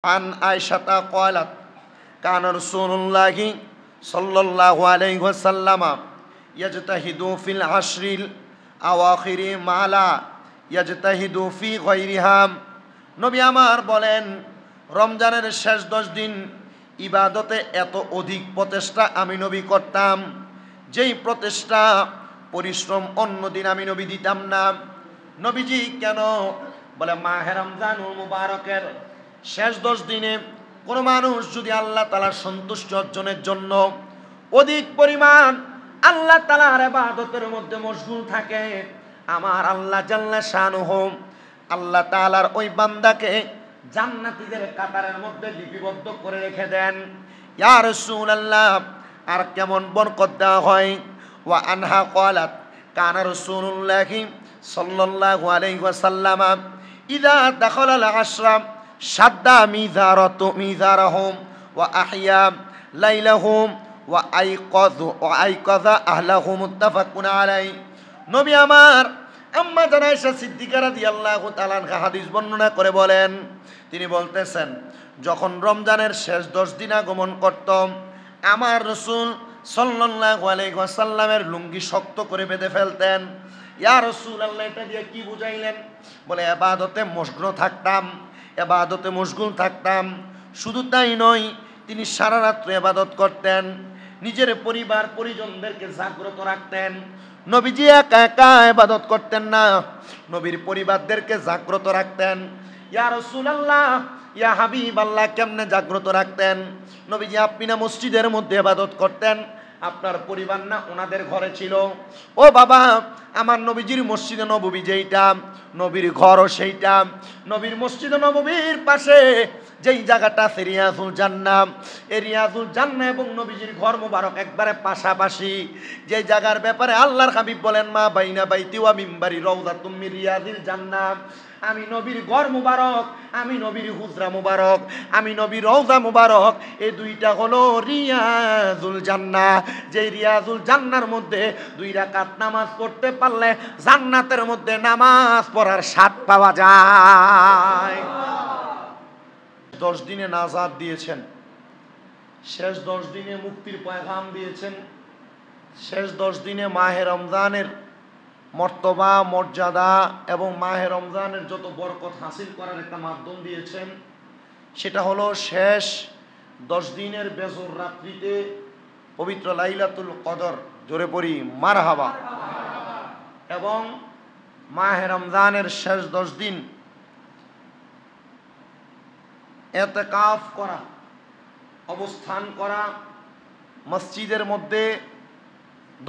আন আয়েশাতা ক্বালাত কানা রাসূলুল্লাহি সাল্লাল্লাহু আলাইহি ওয়াসাল্লাম ইয়াজতাহিদু ফিল আশরিল আওয়াখিরি মা লা ইয়াজতাহিদু ফি গায়রিহা। নবী আমার বলেন, রমজানের শেষ 10 দিন ইবাদতে এত অধিক প্রচেষ্টা আমি নবী করতাম, যেই প্রচেষ্টা পরিশ্রম অন্য দিন আমি নবী দিতাম না। নবীজি কেন? বলে মাহে রমজানুল মুবারকের শেষ 10 দিনে কোনো মানুষ যদি আল্লাহ তাআলার সন্তুষ্টি অর্জনের জন্য অধিক পরিমাণ আল্লাহ তাআলার ইবাদতের মধ্যে মশগুল থাকে, আমার আল্লাহ জাল্লা শানুহু আল্লাহ তাআলার ওই বান্দাকে জান্নাতীদের কাতারের মধ্যে লিপিবদ্ধ করে রেখে দেন। ইয়া রাসূলুল্লাহ, আর কেমন বরকত দেওয়া হয়। ওয়া আনহা ক্বালাত কানা রাসূলুল্লাহি সাল্লাল্লাহু আলাইহি ওয়াসাল্লাম ইযা দাখালাল আশরা শাদ্দা মিযারাহুম ওয়া আহইয়া লাইলাহুম ওয়া আইকাযা আহলাহুম মুত্তাফাকুন আলাইহি। নবী আমার আম্মা জান আয়েশা সিদ্দিকা রাদিয়াল্লাহু তাআলা আনহা হাদিস বর্ণনা করে বলেন, তিনি বলতেছেন, যখন রমজানের শেষ 10 দিন আগমন করত, আমার রাসূল সাল্লাল্লাহু আলাইহি ওয়াসাল্লামের লুঙ্গি শক্ত করে বেঁধে ফেলতেন। ইয়া রাসূলুল্লাহ, এটা দিয়ে কি বুঝাইলেন? বলে ইবাদতে মশগুল থাকতাম, ইবাদতে মশগুল থাকতাম। শুধু তাই নয়, তিনি সারা রাত্র ইবাদত করতেন, নিজের পরিবার পরিজনদেরকে জাগ্রত রাখতেন। নবীজি একা একা ইবাদত করতেন না, নবীর পরিবারদেরকে জাগ্রত রাখতেন। ইয়া রাসূলুল্লাহ, ইয়া হাবিবাল্লাহ, কেমনে জাগ্রত রাখতেন? নবীজি আপনি না মসজিদের মধ্যে ইবাদত করতেন, আপনার পরিবার না ওনাদের ঘরে ছিল। ও বাবা, আমার নবীজির মসজিদে নববী যেইটা, নবীর ঘরও সেইটা। নবীর মসজিদে নববীর পাশে যেই জায়গাটা আছে রিয়াজুল জান্নাহ, এই রিয়াজুল জান্নাহ এবং নবীজির ঘর মুবারক একবারে পাশাপাশি। যে জায়গার ব্যাপারে আল্লাহর হাবিব বলেন, মা বাইনা বাইতি ওয়া মিম্বারি রাউযাতুম মির রিয়াজিল জান্নাহ। আমি নবীর ঘর মুবারক, আমি নবীর হুজরা মুবারক, আমি নবীর রওজা মুবারক, এই দুইটা হলো রিয়াজুল জান্নাহ। যে রিয়াজুল জান্নাহর মধ্যে 2 রাকাত নামাজ পড়তে পারলে জান্নাতের মধ্যে নামাজ পড়ার স্বাদ পাওয়া যায়। 10 দিনে নাজাত দিয়েছেন, শেষ 10 দিনে মুক্তির পয়গাম দিয়েছেন, শেষ 10 দিনে মাহে রমজানের মর্তবা মর্যাদা এবং মাহে রমজানের যত বরকত হাসিল করার একটা মাধ্যম দিয়েছেন। সেটা হলো শেষ 10 দিনের বেজর রাত্রিতে পবিত্র লাইলাতুল কদর, জোরে পড়ি মারহাবা, এবং মাহে রমজানের শেষ 10 দিন ইতিকাফ করা, অবস্থান করা, মসজিদের মধ্যে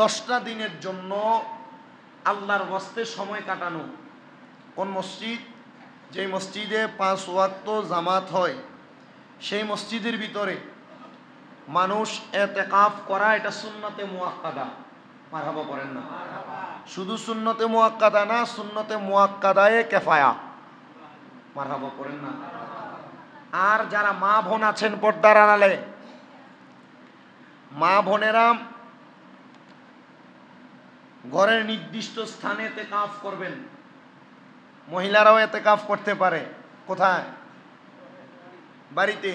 10টা দিনের জন্য আল্লাহর ওয়াস্তে সময় কাটানো। কোন মসজিদ? যেই মসজিদে 5 ওয়াক্ত জামাত হয়, সেই মসজিদের ভিতরে মানুষ ইতিকাফ করা, এটা সুন্নতে মুআক্কাদা। মারহাবা পড়েন না? শুধু সুন্নতে মুআক্কাদা না, সুন্নতে মুআক্কাদায়ে কিফায়া। মারহাবা পড়েন না? আর যারা মা বোন আছেন পর্দার আড়ালে, মা বোনেরা ঘরের নির্দিষ্ট স্থানে ইতিকাফ করবেন। মহিলারাও ইতিকাফ করতে পারে। কোথায়? বাড়িতে।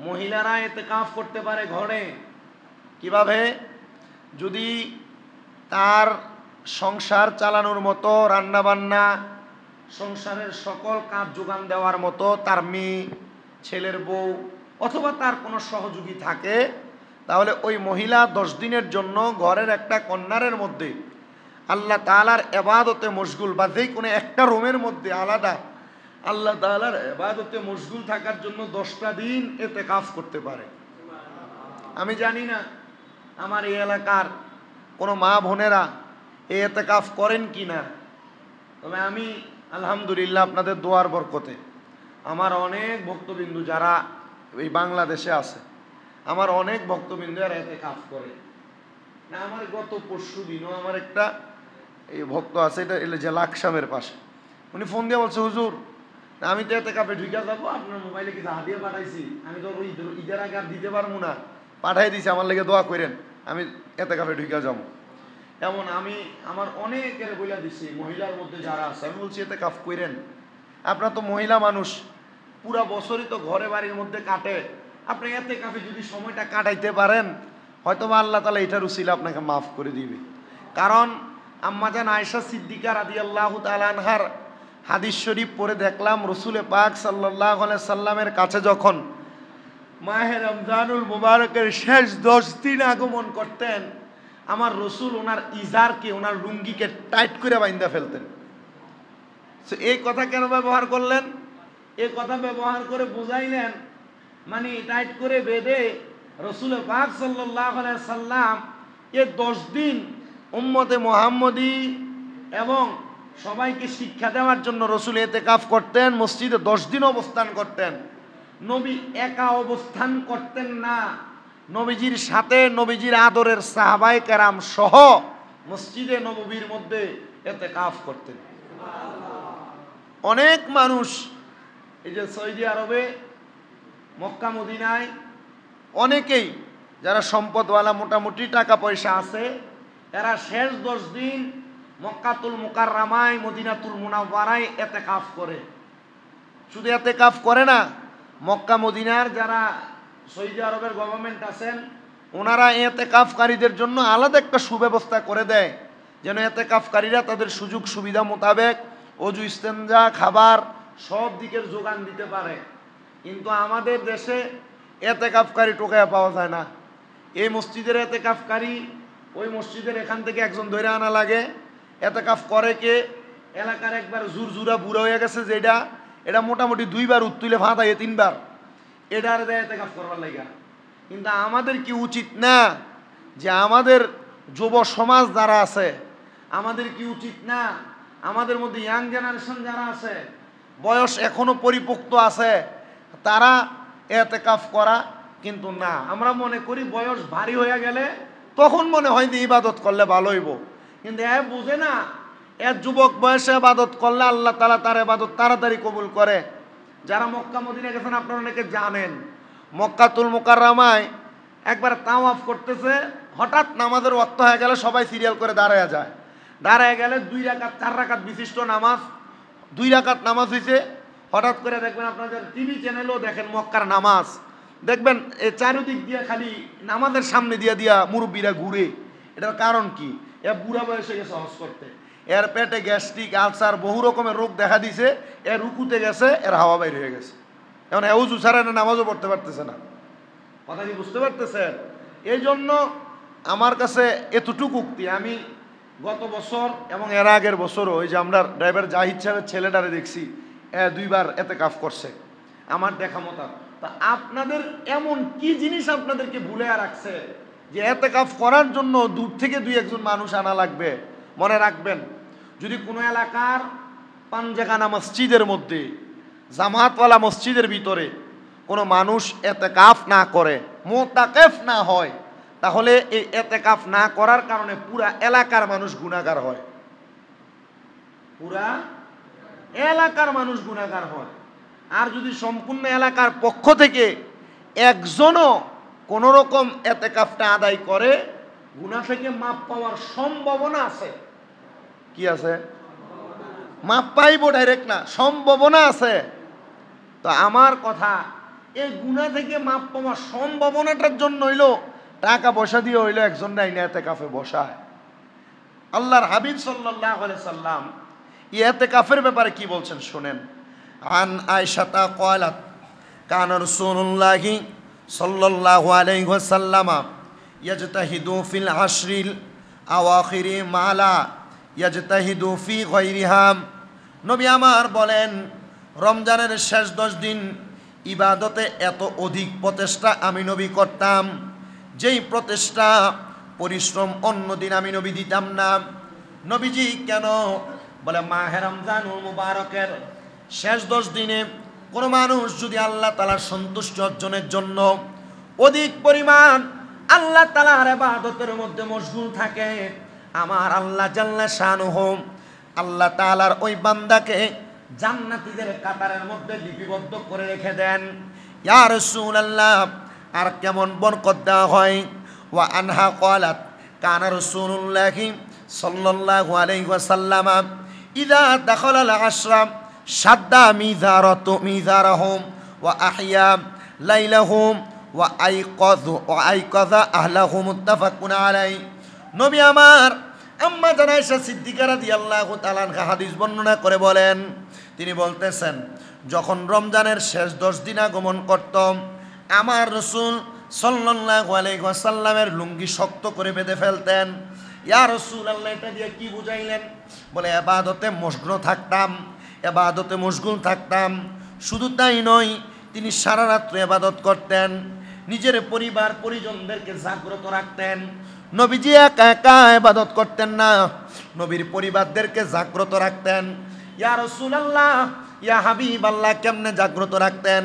মহিলারা ইতিকাফ করতে পারে ঘরে। কিভাবে? যদি তার সংসার চালানোর মতো, রান্না বান্না, সংসারের সকল কাজ যোগান দেওয়ার মতো তার মেয়ে, ছেলের বউ অথবা তার কোনো সহযোগী থাকে, তাহলে ওই মহিলা 10 দিনের জন্য ঘরের একটা কর্নারের মধ্যে আল্লাহ তাআলার ইবাদতে মশগুল, বা যে কোনো একটা রুমের মধ্যে আলাদা আল্লাহ তাআলার ইবাদতে মশগুল থাকার জন্য 10টা দিন ইতিকাফ করতে পারে। আমি জানি না আমার এই এলাকার কোনো মা বোনেরা এই ইতিকাফ করেন কি না, তবে আমি আলহামদুলিল্লাহ আপনাদের দোয়ার বরকতে আমার অনেক ভক্তবিন্দু যারা এই বাংলাদেশে আছে, আমার অনেক ভক্তবিন্দু এরা ইতিকাফ করে না। আমার গত পরশু দিনও আমার একটা এই ভক্ত আছে, এটা যে লাকসামের পাশে, উনি ফোন দিয়ে বলছে, হুজুর আমি তো ইতিকাফে ঢুকে যাবো, আপনার মোবাইলে কিছু হাদিয়া পাঠাইছি, আমি তো ওই ঈদের আগে আর দিতে পারবো না, পাঠাই দিছি, আমার লেগে দোয়া করেন, আমি ইতিকাফে ঢুকে যাবো। এমন আমি আমার অনেকের বইলা দিছি, মহিলার মধ্যে যারা আছে, আমি বলছি ইতিকাফ করেন, আপনার তো মহিলা মানুষ, পুরা বছরই তো ঘরে বাড়ির মধ্যে কাটে, আপনি এতেকাফে যদি সময়টা কাটাইতে পারেন হয়তো বা আল্লাহ তাআলা এটার উসিলা আপনাকে মাফ করে দিবে। কারণ আম্মাজান আয়েশা সিদ্দিকা রাদিয়াল্লাহু তাআলা আনহার হাদিস শরীফ পড়ে দেখলাম, রসুলে পাক সাল্লাল্লাহু আলাইহি সাল্লামের কাছে যখন মাহে রমজানুল মুবারকের শেষ 10 দিন আগমন করতেন, আমার রসুল ওনার ইজারকে, ওনার লুঙ্গিকে টাইট করে বাইন্ধা ফেলতেন। এই কথা কেন ব্যবহার করলেন? এই কথা ব্যবহার করে বুঝাইলেন মানে টাইট করে বেঁধে রসুল পাক সাল্লাল্লাহু আলাইহি সাল্লাম এই 10 দিন উম্মতে মুহাম্মদী এবং সবাইকে শিক্ষা দেওয়ার জন্য রসুল ইতিকাফ করতেন, মসজিদে 10 দিন অবস্থান করতেন। নবী একা অবস্থান করতেন না, নবীজির সাথে নবীজির আদরের সাহাবায়ে কেরাম সহ মসজিদে নববীর মধ্যে ইতিকাফ করতেন। অনেক মানুষ এই যে সৌদি আরবে মক্কা মদিনায় অনেকেই যারা সম্পদওয়ালা মোটামুটি টাকা পয়সা আছে, এরা শেষ 10 দিন মক্কাতুল মুকাররমায় মদিনাতুল মুনাওয়ারায় ইতিকাফ করে। শুধু ইতিকাফ করে না, মক্কা মদিনার যারা সৌদি আরবের গভর্নমেন্ট আছেন ওনারা ইতিকাফকারীদের জন্য আলাদা একটা সুব্যবস্থা করে দেয়, যেন ইতিকাফকারীরা তাদের সুযোগ সুবিধা মোতাবেক অজু, ইস্তেঞ্জা, খাবার সব দিকের যোগান দিতে পারে। কিন্তু আমাদের দেশে ইতিকাফকারী টোকায়া পাওয়া যায় না। এই মসজিদের ইতিকাফকারী ওই মসজিদের এখান থেকে একজন ধরে আনা লাগে। ইতিকাফ করে কে? এলাকার একবার জুরজুরা বুড়া হয়ে গেছে, যেটা এটা মোটামুটি 2 বার উত্তুলে ফাঁদাইয়ে 3 বার এটার দেয় ইতিকাফ করবার লাগা। কিন্তু আমাদের কি উচিত না যে আমাদের যুব সমাজ যারা আছে, আমাদের কি উচিত না আমাদের মধ্যে ইয়াং জেনারেশন যারা আছে, বয়স এখনো পরিপক্ত আছে, তারা ইতিকাফ করা? কিন্তু না, আমরা মনে করি বয়স ভারী হয়ে গেলে তখন মনে হয় যে ইবাদত করলে ভালো হইব। কিন্তু এ বুঝে না, এর যুবক বয়সে ইবাদত করলে আল্লাহ তাআলা তার ইবাদত তাড়াতাড়ি কবুল করে। যারা মক্কা মদিনা গেছেন আপনারা অনেকে জানেন, মক্কাতুল মুকাররমায় একবার তাওয়াফ করতেছে, হঠাৎ নামাজের ওয়াক্ত হয়ে গেলে সবাই সিরিয়াল করে দাঁড়ায় যায়। দাঁড়ায় গেলে 2 রাকাত 4 রাকাত বিশিষ্ট নামাজ, 2 রাকাত নামাজ হয়েছে। হঠাৎ করে দেখবেন আপনাদের টিভি চ্যানেলও দেখেন মক্কার নামাজ, দেখবেন এই চারিদিক দিয়ে খালি নামাজের সামনে দিয়া দিয়া মুরব্বীরা ঘুরে। এটার কারণ কি? এ বুড়া বয়সে গেছে হজ করতে, এর পেটে গ্যাস্ট্রিক, আলসার, বহু রকমের রোগ দেখা দিছে, এর রুকুতে গেছে, এর হাওয়া বাইর হয়ে গেছে। এখন এউজু ছাড়া নামাজও পড়তে পারতেছে না। কথা কি বুঝতে পারতেছেন? এই জন্য আমার কাছে এতটুকু উক্তি, আমি গত বছর এবং এর আগের বছরও ওই যে আমরা ড্রাইভার জাহিদ সাহেবের ছেলেটারে দেখছি 2 বার ইতিকাফ করছে আমার দেখা মতো। তা আপনাদের এমন কি জিনিস আপনাদেরকে ভুলে রাখছে যে ইতিকাফ করার জন্য দূর থেকে 2-1 মানুষ আনা লাগবে? মনে রাখবেন, যদি কোনো এলাকার পাঞ্জাগানা মসজিদের মধ্যে, জামাতওয়ালা মসজিদের ভিতরে কোনো মানুষ ইতিকাফ না করে, মুতাকিফ না হয়, তাহলে এই ইতিকাফ না করার কারণে পুরা এলাকার মানুষ গুনাহগার হয়। পুরা এলাকার মানুষ গুনাহগার হয়। আর যদি সম্পূর্ণ এলাকার পক্ষ থেকে একজনও কোন রকম ইতিকাফটা আদায় করে, গুনাহ থেকে মাপ পাওয়ার সম্ভাবনা আছে। কি আছে? মাপ পাইব ডাইরেক্ট না, সম্ভাবনা আছে। তো আমার কথা, এই গুনাহ থেকে মাপ পাওয়ার সম্ভাবনাটার জন্য হইলো টাকা পয়সা দিয়ে হইলো একজন নাই না ইতিকাফে বসায়। আল্লাহর হাবিব সাল্লাল্লাহু আলাইহি সাল্লাম ইতিকাফের ব্যাপারে কি বলছেন শুনেন। আন আয়েশাতা ক্বালাত কানা রাসূলুল্লাহি সাল্লাল্লাহু আলাইহি ওয়াসাল্লাম ইয়াজতাহিদু ফিল আশরিল আওয়াখিরি মালা ইয়াজতাহিদু ফি গায়রিহা। নবী আমার বলেন, রমজানের শেষ 10 দিন ইবাদতে এত অধিক প্রচেষ্টা আমি নবী করতাম, যেই প্রচেষ্টা পরিশ্রম অন্য দিন আমি নবী দিতাম না। নবীজি কেন? বলে মাহে রমজানুল মুবারকের শেষ 10 দিনে কোনো মানুষ যদি আল্লাহ তাআলার সন্তুষ্টি অর্জনের জন্য অধিক পরিমাণ আল্লাহ তাআলার ইবাদতের মধ্যে মশগুল থাকে, আমার আল্লাহ জাল্লা শানুহু আল্লাহ তাআলার ওই বান্দাকে জান্নাতীদের কাতারের মধ্যে লিপিবদ্ধ করে রেখে দেন। ইয়া রাসূলুল্লাহ, আর কেমন বরকত দেওয়া হয়। ওয়া আনহা ক্বালাত কানা রাসূলুল্লাহি সাল্লাল্লাহু আলাইহি ওয়াসাল্লাম ইযা দাখালাল আশরা সাদ্দা মিজারাহুম ওয়া আহইয়া লাইলাহুম ওয়া আইকাযা আহলাহুম মুত্তাফাকুন আলাইহি। নবী আমার আম্মা জান আয়েশা সিদ্দিকা রাদিয়াল্লাহু তাআলা আনহা হাদিস বর্ণনা করে বলেন, তিনি বলতেছেন, যখন রমজানের শেষ 10 দিন আগমন করত, আমার রাসূল সাল্লাল্লাহু আলাইহি ওয়াসাল্লামের লুঙ্গি শক্ত করে বেঁধে ফেলতেন। ইয়া রাসূলুল্লাহ, এটা দিয়ে কি বুঝাইলেন? বলে ইবাদতে মশগুল থাকতাম। শুধু তাই নয়, তিনি সারা রাত্র ইবাদত করতেন, নিজের পরিবার পরিজনদেরকে জাগ্রত রাখতেন। নবীজি একা একা ইবাদত করতেন না, নবীর পরিবারদেরকে জাগ্রত রাখতেন। ইয়া রাসূলুল্লাহ, ইয়া হাবিবাল্লাহ, কেমনে জাগ্রত রাখতেন?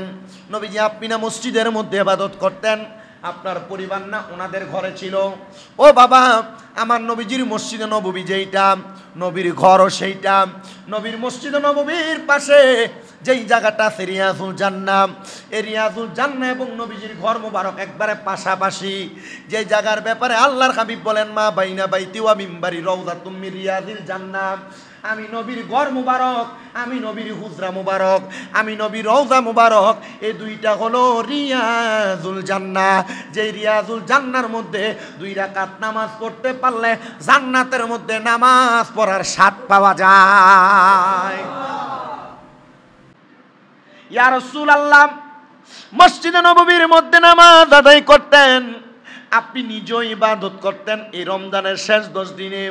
নবীজি আপনি না মসজিদের মধ্যে ইবাদত করতেন, আপনার পরিবার না ওনাদের ঘরে ছিল। ও বাবা, আমার নবীজির মসজিদে নববী যেইটা, নবীর ঘরও সেইটা। নবীর মসজিদে নববীর পাশে যেই জায়গাটা আছে রিয়াজুল জান্নাহ, এই রিয়াজুল জান্নাহ এবং নবীজির ঘর মোবারক একবারে পাশাপাশি। যে জায়গার ব্যাপারে আল্লাহর হাবিব বলেন, মা বাইনা বাইতি ওয়া মিম্বারি রাউযাতুম মির রিয়াজিল জান্নাহ। আমি নবীর ঘর মুবারক, আমি নবীর হুজরা মুবারক, আমি নবীর রওজা মুবারক, এই দুইটা হলো রিয়াজুল জান্নাহ। যে রিয়াজুল জান্নাহর মধ্যে 2 রাকাত নামাজ পড়তে পারলে জান্নাতের মধ্যে নামাজ পড়ার স্বাদ পাওয়া যায়। ইয়া রাসূলুল্লাহ, মসজিদে নববীর মধ্যে নামাজ আদায় করতেন, আপনি নিজেও ইবাদত করতেন। এই রমজানের শেষ 10 দিনে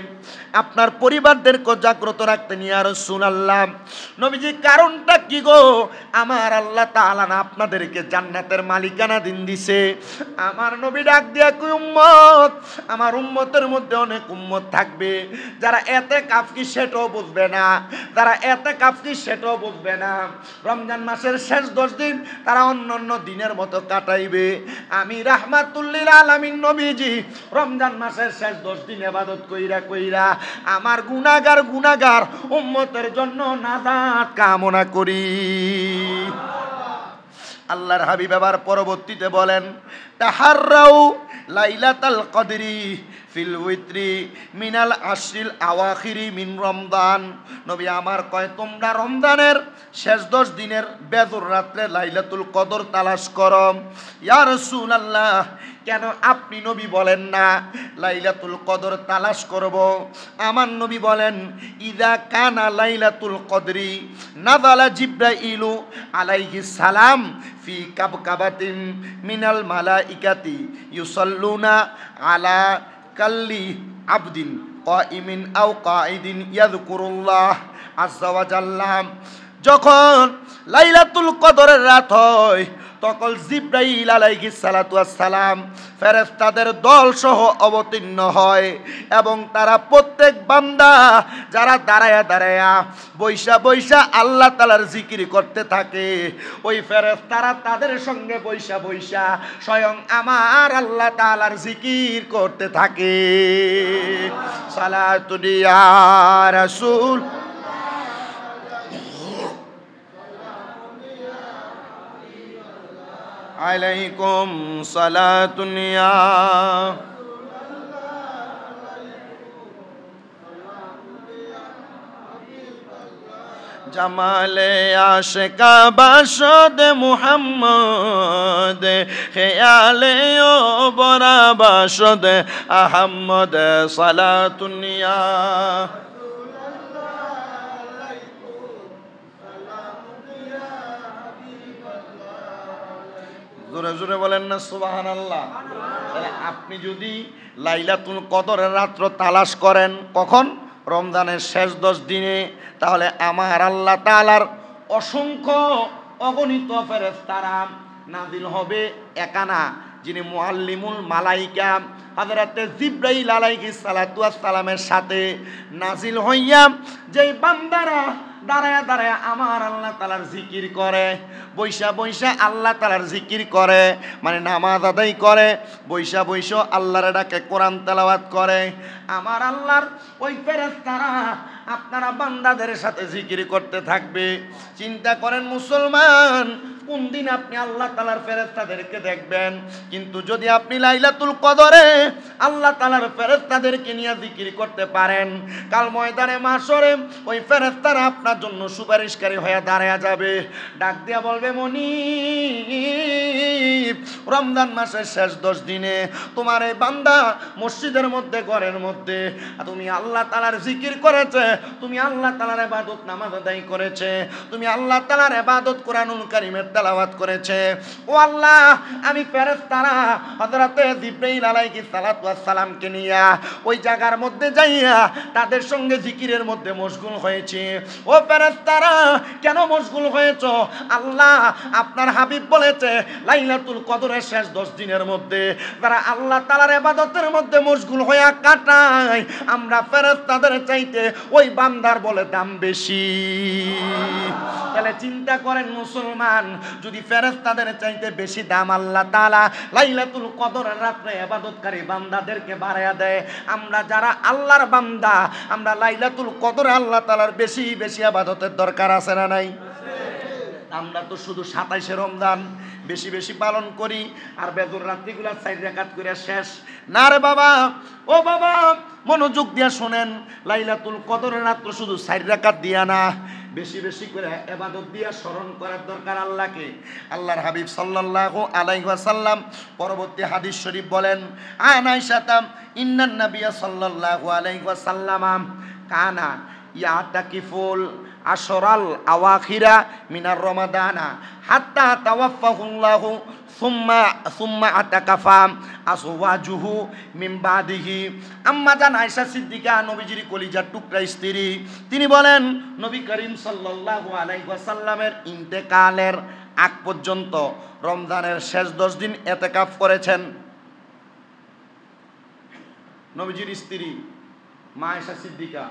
আপনার পরিবারদেরকে জাগ্রত রাখতেন। ইয়া রাসূলুল্লাহ, নবীজি কারণটা কি গো? আমার আল্লাহ তাআলা না আপনাদেরকে জান্নাতের মালিকানা দিন দিছে। আমার নবী ডাক দিয়া কই, উম্মত, আমার উম্মতের মধ্যে অনেক উম্মত থাকবে যারা ইতিকাফ কি সেটাও বুঝবে না, যারা ইতিকাফ কি সেটাও বুঝবে না। রমজান মাসের শেষ 10 দিন তারা অন্যান্য দিনের মতো কাটাইবে। আমি রাহমাতুল লিল আলামিন নবীজি রমজান মাসের শেষ 10 দিন ইবাদত কইরা আমার গুনাহগার উম্মতের জন্য নাজাত কামনা করি। আল্লাহর হাবিব আবার পরবর্তীতে বলেন, তাহাররাউ লাইলাতাল কদরি ফিল উইত্রি মিনাল আশরিল আওয়াখিরি মিন রমজান। নবী আমার কয়, তোমরা রমজানের শেষ 10 দিনের বেজর রাত্রে লাইলাতুল কদর তালাশ করো। ইয়া রাসূলুল্লাহ, কেন আপনি নবী বলেন না লাইলাতুল কদর তালাশ করব? আমার নবী বলেন, ইযা কানা লাইলাতুল কদরি নাযালা জিবরাইলু আলাইহিস সালাম ফি কাবকাবাতিন মিনাল মালাইকাতি ইউসাল্লুনা আলা কাল্লি আবদিন কাইমিন আও কাইদিন ইয়াযকুরুল্লাহ আযজা ওয়া জাল্লা। যখন লাইলাতুল কদরের রাত হয়, তখন জিবরাইল আলাইহিস সালাতু ওয়াস সালাম ফেরেশতাদের দল সহ অবতীর্ণ হয় এবং তারা প্রত্যেক বান্দা যারা দাঁড়ায়া বৈশা আল্লাহ তাআলার জিকির করতে থাকে, ওই ফেরেশতারা তাদের সঙ্গে বৈশা স্বয়ং আমার আল্লাহ তাআলার জিকির করতে থাকে। সালাতু ইয়া রাসূল আলাইকুম সালাতুন ইয়া জামালে আশিকা বাশদ মুহাম্মদ খেয়ালে ও বরা বাশদ আহমদ সালাতুন ইয়া। জোরে জোরে বলেন না সুবহানাল্লাহ। তাহলে আপনি যদি লাইলাতুল কদরের রাত্র তালাশ করেন, কখন? রমজানের শেষ 10 দিনে, তাহলে আমার আল্লাহ তাআলার অসংখ্য অগণিত ফেরেশতারা নাজিল হবে। একানা যিনি মুআল্লিমুল মালাইকা হযরতে জিবরাইল আলাইহিস সালাতু ওয়াস সালামের সাথে নাজিল হইয়া যেই বান্দারা দাঁড়ায় আমার আল্লাহ তাআলার জিকির করে, বৈশা আল্লাহ তাআলার জিকির করে, মানে নামাজ আদায় করে, বৈশা আল্লাহর ডাকে কোরআন তেলাওয়াত করে, আমার আল্লাহর ওই ফেরেশতারা আপনারা বান্দাদের সাথে জিকির করতে থাকবে। চিন্তা করেন মুসলমান, কোন দিন আপনি আল্লাহ তাআলার ফেরেশতাদেরকে দেখবেন। কিন্তু যদি আপনি লাইলাতুল কদরে আল্লাহ তাআলার ফেরেশতাদেরকে নিয়ে জিকির করতে পারেন, কাল ময়দানে মাশরে ওই ফেরেশতারা আপনার জন্য সুপারিশকারী হয়ে দাঁড়ায়া যাবে, ডাক দিয়া বলবে, মনিব রমজান মাসের শেষ 10 দিনে তোমার এই বান্দা মসজিদের মধ্যে ঘরের মধ্যে তুমি আল্লাহ তাআলার জিকির করেছে, তুমি আল্লাহ তাআলার ইবাদত নামাজ আদায় করেছে, তুমি আল্লাহ তাআলার ইবাদত কোরআনুল কারীমের তেলাওয়াত করেছে। ও আল্লাহ, আমি ফেরেশতারা হযরতে জিবরাইল আলাইহিস সালাতু ওয়াস সালামকে নিয়া ওই জায়গার মধ্যে যাইয়া তাদের সঙ্গে জিকিরের মধ্যে মশগুল হয়েছে। ও ফেরেশতারা কেন মশগুল হয়েছো? আল্লাহ আপনার হাবিব বলেছে লাইলাতুল কদরের শেষ 10 দিনের মধ্যে যারা আল্লাহ তাআলার ইবাদতের মধ্যে মশগুল হয়ে কাটায়, আমরা ফেরেশতাদের চাইতে ওই বান্দার বলে দাম বেশি। তাহলে চিন্তা করেন মুসলমান, যদি ফেরেশতাদের চাইতে বেশি দাম আল্লাহ তাআলা লাইলাতুল কদরের রাতে ইবাদতকারী বান্দাদেরকে বাড়ায়া দেয়, আমরা যারা আল্লাহর বান্দা আমরা লাইলাতুল কদরে আল্লাহ তাআলার বেশি বেশি ইবাদতের দরকার আছে না নাই? আমরা তো শুধু 27শে রমজান বেশি বেশি পালন করি আর বেজর রাত্রিগুলা 4 রাকাত করে শেষ না রে বাবা। ও বাবা মনোযোগ দিয়া শুনেন, লাইলাতুল কদরের রাত শুধু 4 রাকাত দিয়া না, বেশি বেশি করে ইবাদত দিয়া স্মরণ করার দরকার আল্লাহকে। আল্লাহর হাবিব সাল্লাল্লাহু আলাইহি ওয়াসাল্লাম পরবর্তী হাদিস শরীফ বলেন, আন আয়েশা ইন্নান নাবিয়্য সাল্লাল্লাহু আলাইহি ওয়াসাল্লাম কানা ইয়াতাকিফুল আশরাল আওয়াখিরা মিনার রমাদানা হাত্তা তাওয়াফাহুল্লাহু সুম্মা আতাকাফা আসওয়াজুহু মিন বাদিহি। আম্মা জান আয়েশা সিদ্দিকা নবীজির কলিজার টুকরা স্ত্রী, তিনি বলেন নবী করিম সাল্লাল্লাহু আলাইহি ওয়াসাল্লামের ইন্তেকালের আগ পর্যন্ত রমজানের শেষ 10 দিন ইতিকাফ করেছেন। নবীজির স্ত্রী মা আয়েশা সিদ্দিকা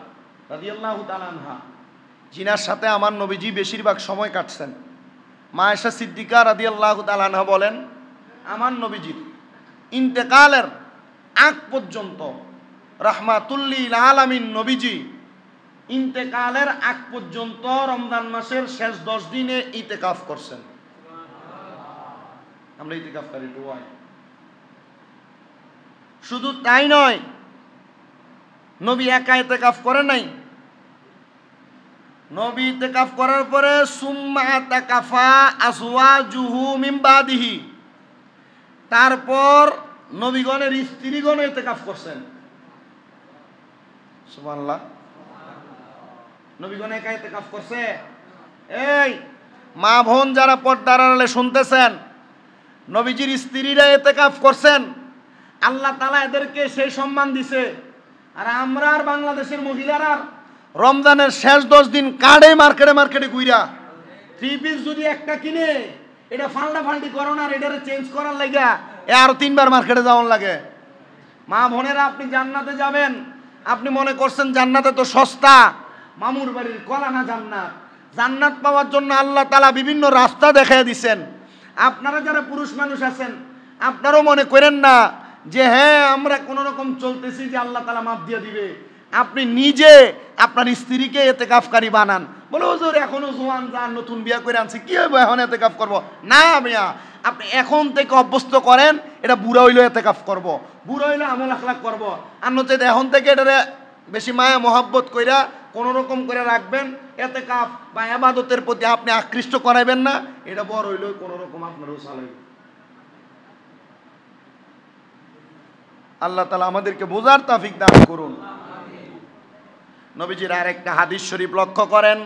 রাদিয়াল্লাহু তাআলা আনহা, জিনার সাথে আমার নবীজি বেশিরভাগ সময় কাটছেন। মা আয়েশা সিদ্দিকা রাদিয়াল্লাহু তাআলা আনহা বলেন, আমার নবীজির ইন্তেকালের আগ পর্যন্ত রাহমাতুল লিল আলামিন নবীজি ইন্তেকালের আগ পর্যন্ত রমজান মাসের শেষ 10 দিনে ইতিকাফ করছেন। আমরা ইতিকাফ করি দুয়ায়। শুধু তাই নয়, নবী একা ইতিকাফ করেন নাই, নবী ইতিকাফ করার পরে সুম্মা আতাকাফা আসওয়াজুহু মিন বাদিহি, তারপর নবীগণের স্ত্রীগণ ইতিকাফ করছেন। সুবহানাল্লাহ। নবীগণ একা ইতিকাফ করছে? এই মা বোন যারা পর্দার আড়ালে শুনতেছেন, নবীজির স্ত্রীরা ইতিকাফ করছেন, আল্লাহ তাআলা এদেরকে সেই সম্মান দিছে। আর আমরা আর বাংলাদেশের মহিলারা রমজানের শেষ 10 দিন কাড়ে মার্কেটে মার্কেটে ঘুরা 3 পিস যদি একটা কিনে এটা ফাল্টি করো না, এটারে চেঞ্জ করার লাগা আরো 3 বার মার্কেটে যাওয়ার লাগে। মা বোনেরা, আপনি জান্নাতে যাবেন, আপনি মনে করছেন জান্নাতে তো সস্তা, মামুর বাড়ির কলা না জান্নাত। জান্নাত পাওয়ার জন্য আল্লাহ তাআলা বিভিন্ন রাস্তা দেখায় দিছেন। আপনারা যারা পুরুষ মানুষ আছেন, আপনারাও মনে করেন না যে হ্যাঁ আমরা কোন রকম চলতেছি যে আল্লাহ তাআলা মাফ দিয়ে দিবে। আপনি নিজে আপনার স্ত্রীকে ইতিকাফকারী বানান। বলে হুজুর এখনো জোয়ান, যান নতুন বিয়ে করে আনছি, কি হবে এখন ইতিকাফ করব? না মিয়া, আপনি এখন থেকে অভ্যস্ত করেন, এটা বুড়া হইলে ইতিকাফ করব, বুড়া হইলে আমল আখলাক করব। আর নচেত এখন থেকে এটারে বেশি মায়া মহব্বত কইরা কোন রকম করে রাখবেন, ইতিকাফ বা ইবাদতের প্রতি আপনি আকৃষ্ট করাইবেন না, এটা বড় হইলে কোন রকম আপনারও চালাইবে। আল্লাহ তাআলা আমাদেরকে বোঝার তৌফিক দান করুন। নবীজির আরেকটা হাদিস শরীফ লক্ষ্য করেন,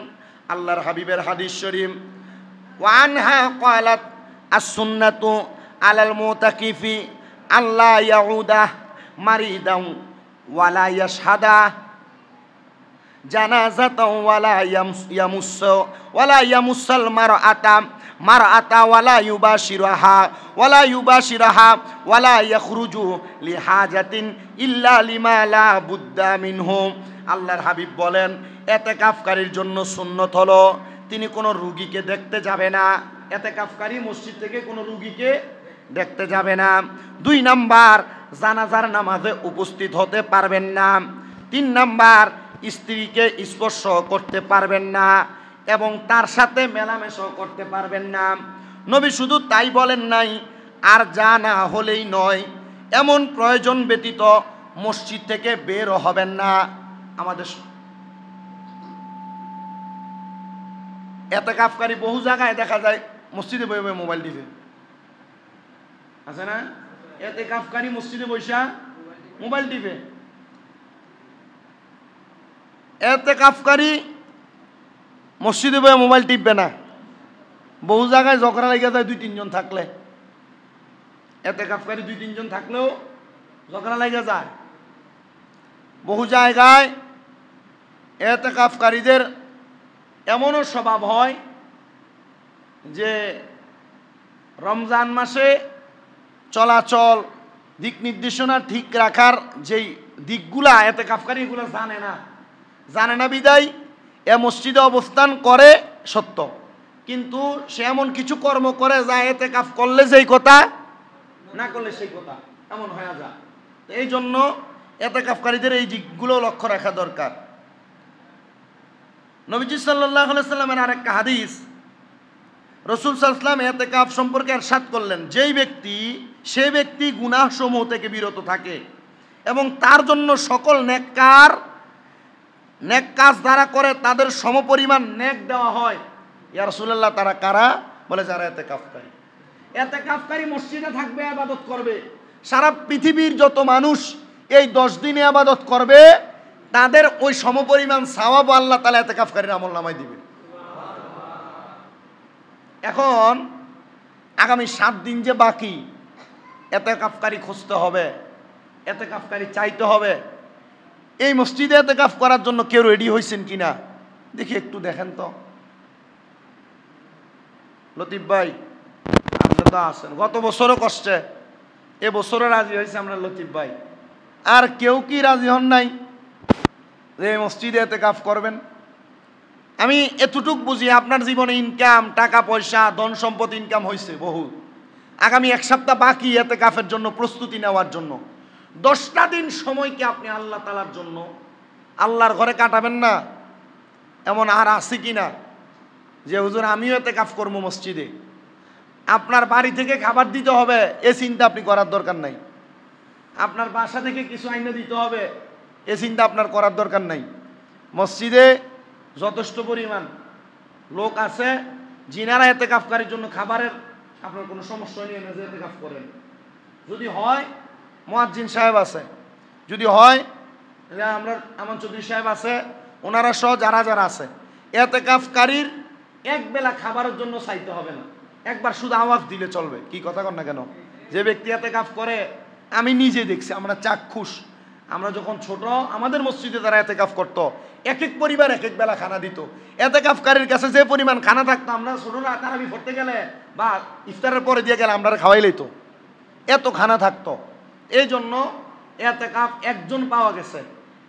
আল্লাহর হাবিবের হাদিস শরীফ, ওয়ানহা ক্বালাত as-sunnatu alal mutakifi alla yauda maridan wala yashhada janazatan wala yamussal mar'ata wala yubashiraha wala yakhruju li hajatin illa lima la budda minhu। আল্লাহর হাবিব বলেন, ইতিকাফকারীর জন্য সুন্নত হলো তিনি কোনো রোগীকে দেখতে যাবে না। ইতিকাফকারী মসজিদ থেকে কোনো রোগীকে দেখতে যাবে না। 2 নাম্বার, জানাজার নামাজে উপস্থিত হতে পারবেন না। 3 নাম্বার, স্ত্রীকে স্পর্শ করতে পারবেন না এবং তার সাথে মেলামেশা করতে পারবেন না। নবী শুধু তাই বলেন নাই, আর যা না হলেই নয়, এমন প্রয়োজন ব্যতীত মসজিদ থেকে বের হবেন না। আমাদের এতেকাফকারী বহু জায়গায় দেখা যায় মসজিদে বসে বসে মোবাইল টিপে, আছে না? এতেকাফকারী মসজিদে বসে মোবাইল টিপে। এতেকাফকারী মসজিদে বসে মোবাইল টিপবে না। বহু জায়গায় ঝগড়া লেগে যায় 2-3 জন থাকলে, এতেকাফকারী 2-3 জন থাকলেও ঝগড়া লেগে যায়। বহু জায়গায় এতেকাফকারীদের এমনও স্বভাব হয় যে রমজান মাসে চলাচল দিক নির্দেশনা ঠিক রাখার যেই দিকগুলা এতেকাফকারী এগুলো জানে না বিদায় এ মসজিদে অবস্থান করে সত্য, কিন্তু সে এমন কিছু কর্ম করে যা এতেকাফ করলে যেই কথা, না করলে সেই কথা, এমন হয়ে যায়। এই জন্য এতেকাফকারীদের এই দিকগুলো লক্ষ্য রাখা দরকার। নবীজি সাল্লাল্লাহু আলাইহি সাল্লামের আরেকটা হাদিস, রাসূল সাল্লাল্লাহু আলাইহি ওয়াসাল্লাম ইতিকাফ সম্পর্কে ইরশাদ করলেন, যেই ব্যক্তি সে ব্যক্তি গুনাহসমূহ থেকে বিরত থাকে এবং তার জন্য সকল নেক কাজ যারা করে তাদের সমপরিমাণ নেক দেওয়া হয়। ইয়া রাসূলুল্লাহ, তারা কারা? বলে যারা ইতিকাফকারী। ইতিকাফকারী মসজিদে থাকবে, ইবাদত করবে, সারা পৃথিবীর যত মানুষ এই 10 দিনে ইবাদত করবে তাদের ওই সমপরিমাণ সওয়াব আল্লাহ তাআলা ইতিকাফকারীর আমলনামায় দিবেন। এখন আগামী 7 দিন যে বাকি, ইতিকাফকারী খুঁজতে হবে, ইতিকাফকারী চাইতে হবে। এই মসজিদে ইতিকাফ করার জন্য কেউ রেডি হয়েছেন কিনা দেখি একটু দেখেন তো। লতিফ ভাই, আপনি তো আছেন, গত বছরও কষ্টে, এ বছরও রাজি হয়েছে আমরা লতিফ ভাই। আর কেউ কি রাজি হন নাই যে মসজিদে ইতিকাফ করবেন? আমি এতটুক বুঝি, আপনার জীবনে ইনকাম, টাকা পয়সা, ধন সম্পদ ইনকাম হয়েছে বহু। আগামী 1 সপ্তাহ বাকি ইতিকাফের জন্য প্রস্তুতি নেওয়ার জন্য। 10টা দিন সময়কে আপনি আল্লাহ তাআলার জন্য আল্লাহর ঘরে কাটাবেন না, এমন আর আছে কিনা যে হুজুর আমিও ইতিকাফ করবো মসজিদে? আপনার বাড়ি থেকে খাবার দিতে হবে এ চিন্তা আপনি করার দরকার নাই। আপনার বাসা থেকে কিছু আইনা দিতে হবে এ চিন্তা আপনার করার দরকার নাই। মসজিদে যথেষ্ট পরিমাণ লোক আছে যিনারা ইতিকাফকারীর জন্য খাবারের আপনার কোনো সমস্যা নিয়ে না যে ইতিকাফ করেন। যদি হয় মুয়াজ্জিন সাহেব আছে, যদি হয় আমরা আমান চৌধুরী সাহেব আছে, ওনারা সহ যারা আছে, ইতিকাফকারীর এক বেলা খাবারের জন্য চাইতে হবে না, একবার শুধু আওয়াজ দিলে চলবে। কি কথা কন না কেন? যে ব্যক্তি ইতিকাফ করে, আমি নিজে দেখছি, আমরা চাক্ষুষ, আমরা যখন ছোট আমাদের মসজিদে তারা ইতিকাফ করতো, এক এক পরিবার এক এক বেলা খানা দিত। ইতিকাফকারীর কাছে যে পরিমাণ খানা থাকতো, আমরা ছোটরা তারাবি পড়তে গেলে বা ইফতারের পরে দিয়ে গেলে আমরা খাওয়াইলেই তো, এত খানা থাকতো। এই জন্য ইতিকাফ একজন পাওয়া গেছে।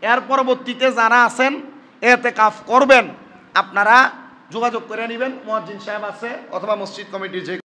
এর পরবর্তীতে যারা আছেন ইতিকাফ করবেন, আপনারা যোগাযোগ করে নেবেন, মুয়াজ্জিন সাহেব আছে অথবা মসজিদ কমিটির যে